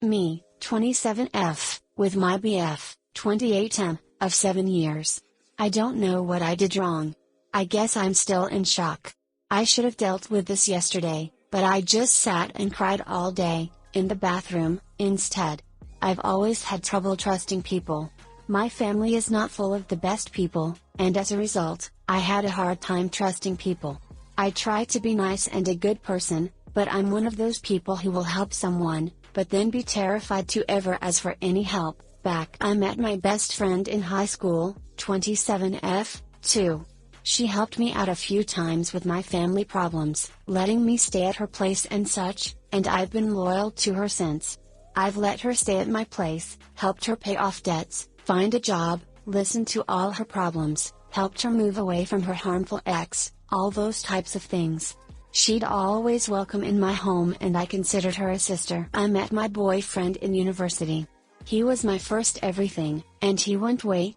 Me, 27F, with my BF, 28M, of 7 years. I don't know what I did wrong. I guess I'm still in shock. I should have dealt with this yesterday, but I just sat and cried all day, in the bathroom, instead. I've always had trouble trusting people. My family is not full of the best people, and as a result, I had a hard time trusting people. I try to be nice and a good person, but I'm one of those people who will help someone, but then be terrified to ever ask for any help back. I met my best friend in high school, 27F, too. She helped me out a few times with my family problems, letting me stay at her place and such, and I've been loyal to her since. I've let her stay at my place, helped her pay off debts, find a job, listened to all her problems, helped her move away from her harmful ex, all those types of things. She'd always welcome in my home and I considered her a sister. I met my boyfriend in university. He was my first everything, and he went way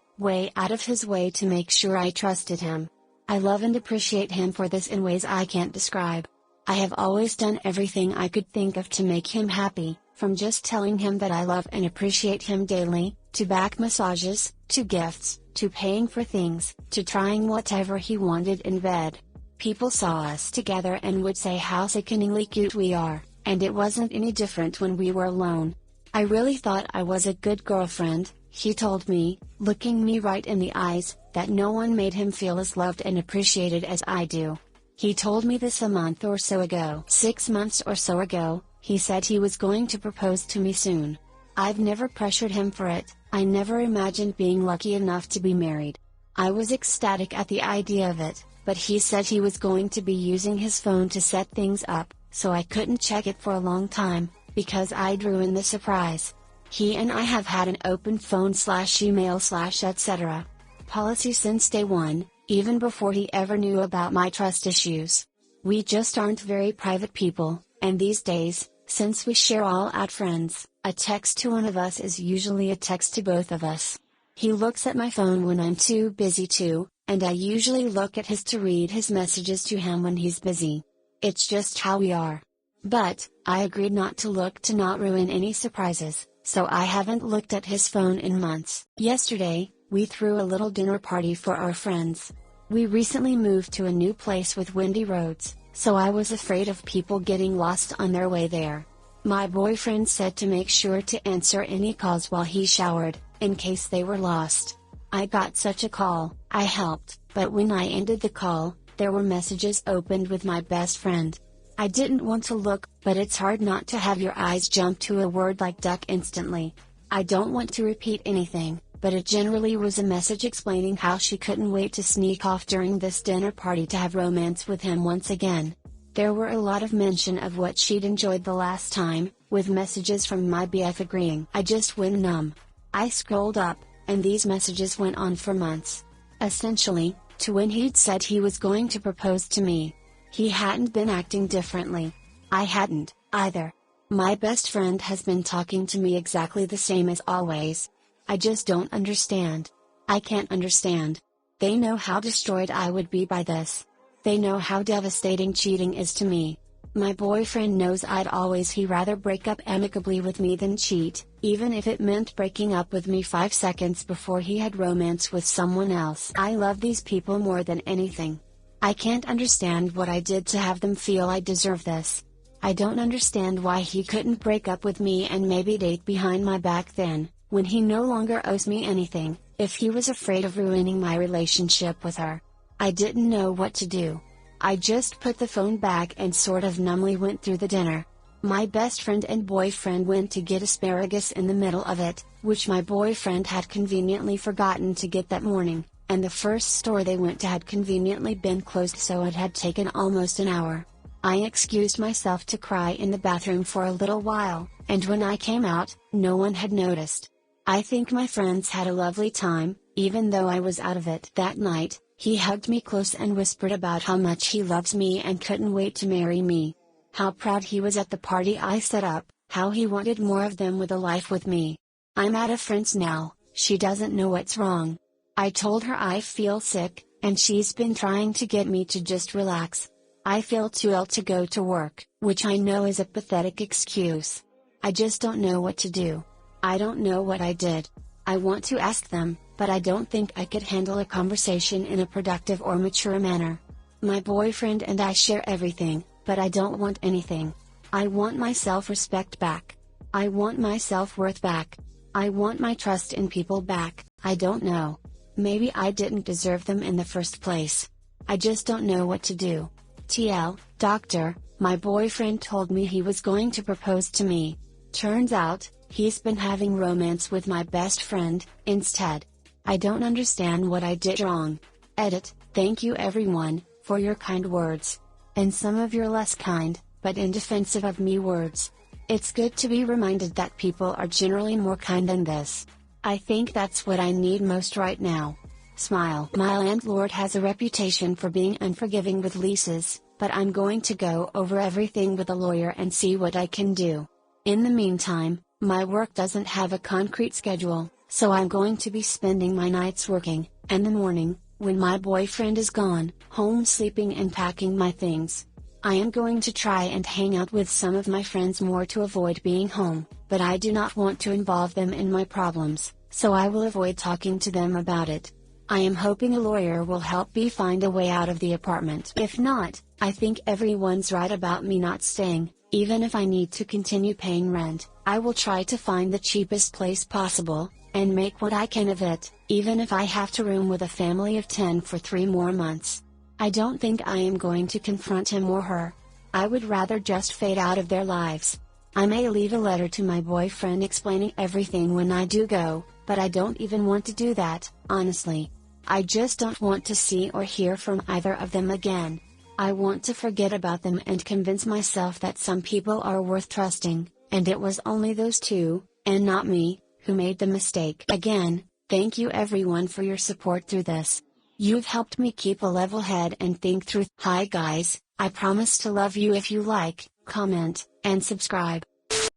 out of his way to make sure I trusted him. I love and appreciate him for this in ways I can't describe. I have always done everything I could think of to make him happy, from just telling him that I love and appreciate him daily, to back massages, to gifts, to paying for things, to trying whatever he wanted in bed. People saw us together and would say how sickeningly cute we are, and it wasn't any different when we were alone. I really thought I was a good girlfriend, he told me, looking me right in the eyes, that no one made him feel as loved and appreciated as I do. He told me this a month or so ago. 6 months or so ago, he said he was going to propose to me soon. I've never pressured him for it, I never imagined being lucky enough to be married. I was ecstatic at the idea of it, but he said he was going to be using his phone to set things up, so I couldn't check it for a long time, because I'd ruin the surprise. He and I have had an open phone/email/etc. policy since day one, even before he ever knew about my trust issues. We just aren't very private people, and these days, since we share all out friends, a text to one of us is usually a text to both of us. He looks at my phone when I'm too busy to, and I usually look at his to read his messages to him when he's busy. It's just how we are. But, I agreed not to look to not ruin any surprises, so I haven't looked at his phone in months. Yesterday, we threw a little dinner party for our friends. We recently moved to a new place with windy roads, so I was afraid of people getting lost on their way there. My boyfriend said to make sure to answer any calls while he showered, in case they were lost. I got such a call, I helped, but when I ended the call, there were messages opened with my best friend. I didn't want to look, but it's hard not to have your eyes jump to a word like duck instantly. I don't want to repeat anything, but it generally was a message explaining how she couldn't wait to sneak off during this dinner party to have romance with him once again. There were a lot of mention of what she'd enjoyed the last time, with messages from my BF agreeing. I just went numb. I scrolled up, and these messages went on for months. Essentially, to when he'd said he was going to propose to me. He hadn't been acting differently. I hadn't, either. My best friend has been talking to me exactly the same as always. I just don't understand. I can't understand. They know how destroyed I would be by this. They know how devastating cheating is to me. My boyfriend knows I'd always rather break up amicably with me than cheat, even if it meant breaking up with me 5 seconds before he had romance with someone else. I love these people more than anything. I can't understand what I did to have them feel I deserve this. I don't understand why he couldn't break up with me and maybe date behind my back then, when he no longer owes me anything, if he was afraid of ruining my relationship with her. I didn't know what to do. I just put the phone back and sort of numbly went through the dinner. My best friend and boyfriend went to get asparagus in the middle of it, which my boyfriend had conveniently forgotten to get that morning, and the first store they went to had conveniently been closed, so it had taken almost an hour. I excused myself to cry in the bathroom for a little while, and when I came out, no one had noticed. I think my friends had a lovely time, even though I was out of it. That night, he hugged me close and whispered about how much he loves me and couldn't wait to marry me. How proud he was at the party I set up, how he wanted more of them with a life with me. I'm out of friends now, she doesn't know what's wrong. I told her I feel sick, and she's been trying to get me to just relax. I feel too ill to go to work, which I know is a pathetic excuse. I just don't know what to do. I don't know what I did. I want to ask them, but I don't think I could handle a conversation in a productive or mature manner. My boyfriend and I share everything, but I don't want anything. I want my self-respect back. I want my self-worth back. I want my trust in people back. I don't know. Maybe I didn't deserve them in the first place. I just don't know what to do. TL, doctor, my boyfriend told me he was going to propose to me. Turns out, he's been having romance with my best friend, instead. I don't understand what I did wrong. Edit, thank you everyone, for your kind words. And some of your less kind, but indefensive of me words. It's good to be reminded that people are generally more kind than this. I think that's what I need most right now. Smile. My landlord has a reputation for being unforgiving with leases, but I'm going to go over everything with a lawyer and see what I can do. In the meantime, my work doesn't have a concrete schedule, so I'm going to be spending my nights working, and the morning, when my boyfriend is gone, home sleeping and packing my things. I am going to try and hang out with some of my friends more to avoid being home, but I do not want to involve them in my problems, so I will avoid talking to them about it. I am hoping a lawyer will help me find a way out of the apartment. If not, I think everyone's right about me not staying. Even if I need to continue paying rent, I will try to find the cheapest place possible, and make what I can of it, even if I have to room with a family of 10 for 3 more months. I don't think I am going to confront him or her. I would rather just fade out of their lives. I may leave a letter to my boyfriend explaining everything when I do go, but I don't even want to do that, honestly. I just don't want to see or hear from either of them again. I want to forget about them and convince myself that some people are worth trusting, and it was only those two, and not me, who made the mistake. Again, thank you everyone for your support through this. You've helped me keep a level head and think through. Hi guys, I promise to love you if you like, comment, and subscribe.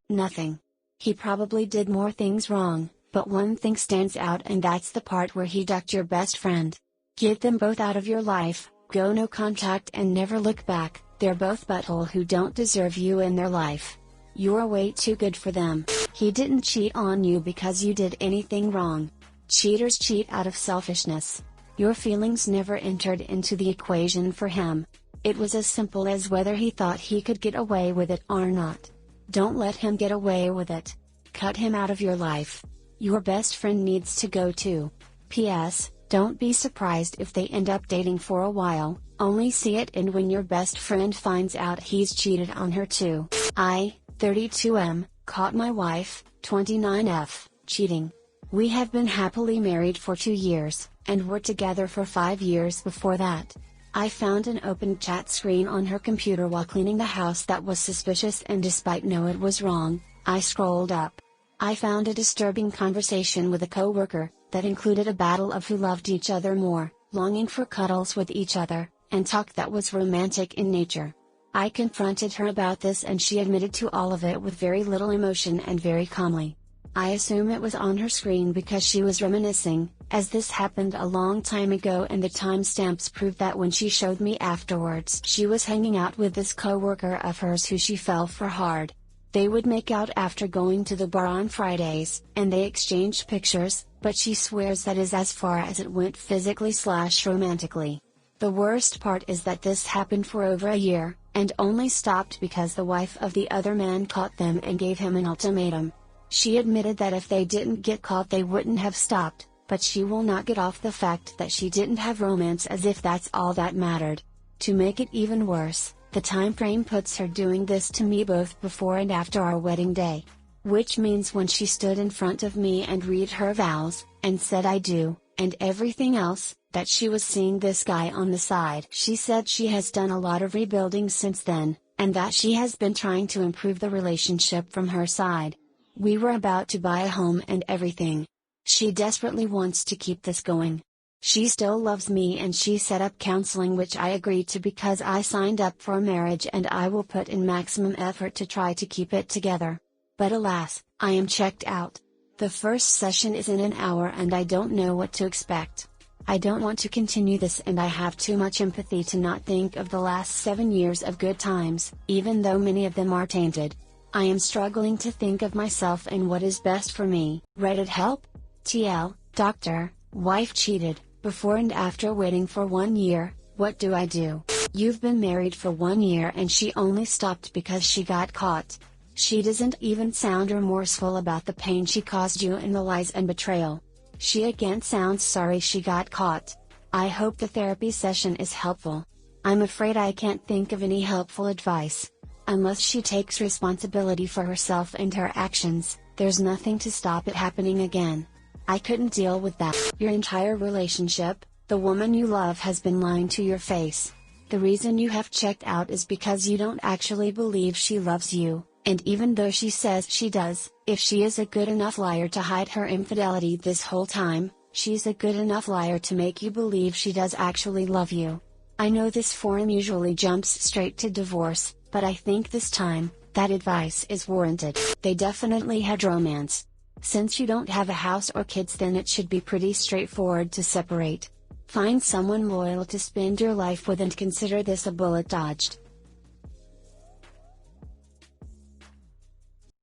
Nothing. He probably did more things wrong, but one thing stands out, and that's the part where he ducked your best friend. Get them both out of your life, go no contact and never look back. They're both butthole who don't deserve you in their life. You're way too good for them. He didn't cheat on you because you did anything wrong. Cheaters cheat out of selfishness. Your feelings never entered into the equation for him. It was as simple as whether he thought he could get away with it or not. Don't let him get away with it. Cut him out of your life. Your best friend needs to go too. P.S. Don't be surprised if they end up dating for a while, only see it end when your best friend finds out he's cheated on her too. I, 32M, caught my wife, 29F, cheating. We have been happily married for 2 years, and were together for 5 years before that. I found an open chat screen on her computer while cleaning the house that was suspicious, and despite knowing it was wrong, I scrolled up. I found a disturbing conversation with a coworker, that included a battle of who loved each other more, longing for cuddles with each other, and talk that was romantic in nature. I confronted her about this and she admitted to all of it with very little emotion and very calmly. I assume it was on her screen because she was reminiscing, as this happened a long time ago, and the timestamps proved that when she showed me afterwards she was hanging out with this coworker of hers who she fell for hard. They would make out after going to the bar on Fridays, and they exchanged pictures, but she swears that is as far as it went physically/romantically. The worst part is that this happened for over a year, and only stopped because the wife of the other man caught them and gave him an ultimatum. She admitted that if they didn't get caught they wouldn't have stopped, but she will not get off the fact that she didn't have romance, as if that's all that mattered. To make it even worse, the time frame puts her doing this to me both before and after our wedding day. Which means when she stood in front of me and read her vows, and said I do, and everything else, that she was seeing this guy on the side. She said she has done a lot of rebuilding since then, and that she has been trying to improve the relationship from her side. We were about to buy a home and everything. She desperately wants to keep this going. She still loves me, and she set up counseling, which I agreed to because I signed up for a marriage and I will put in maximum effort to try to keep it together. But alas, I am checked out. The first session is in an hour and I don't know what to expect. I don't want to continue this, and I have too much empathy to not think of the last 7 years of good times, even though many of them are tainted. I am struggling to think of myself and what is best for me. Reddit help? TL, doctor, wife cheated, before and after waiting for 1 year, what do I do? You've been married for 1 year and she only stopped because she got caught. She doesn't even sound remorseful about the pain she caused you and the lies and betrayal. She again sounds sorry she got caught. I hope the therapy session is helpful. I'm afraid I can't think of any helpful advice. Unless she takes responsibility for herself and her actions, there's nothing to stop it happening again. I couldn't deal with that. Your entire relationship, the woman you love has been lying to your face. The reason you have checked out is because you don't actually believe she loves you, and even though she says she does, if she is a good enough liar to hide her infidelity this whole time, she's a good enough liar to make you believe she does actually love you. I know this forum usually jumps straight to divorce, but I think this time, that advice is warranted. They definitely had romance. Since you don't have a house or kids, then it should be pretty straightforward to separate. Find someone loyal to spend your life with and consider this a bullet dodged.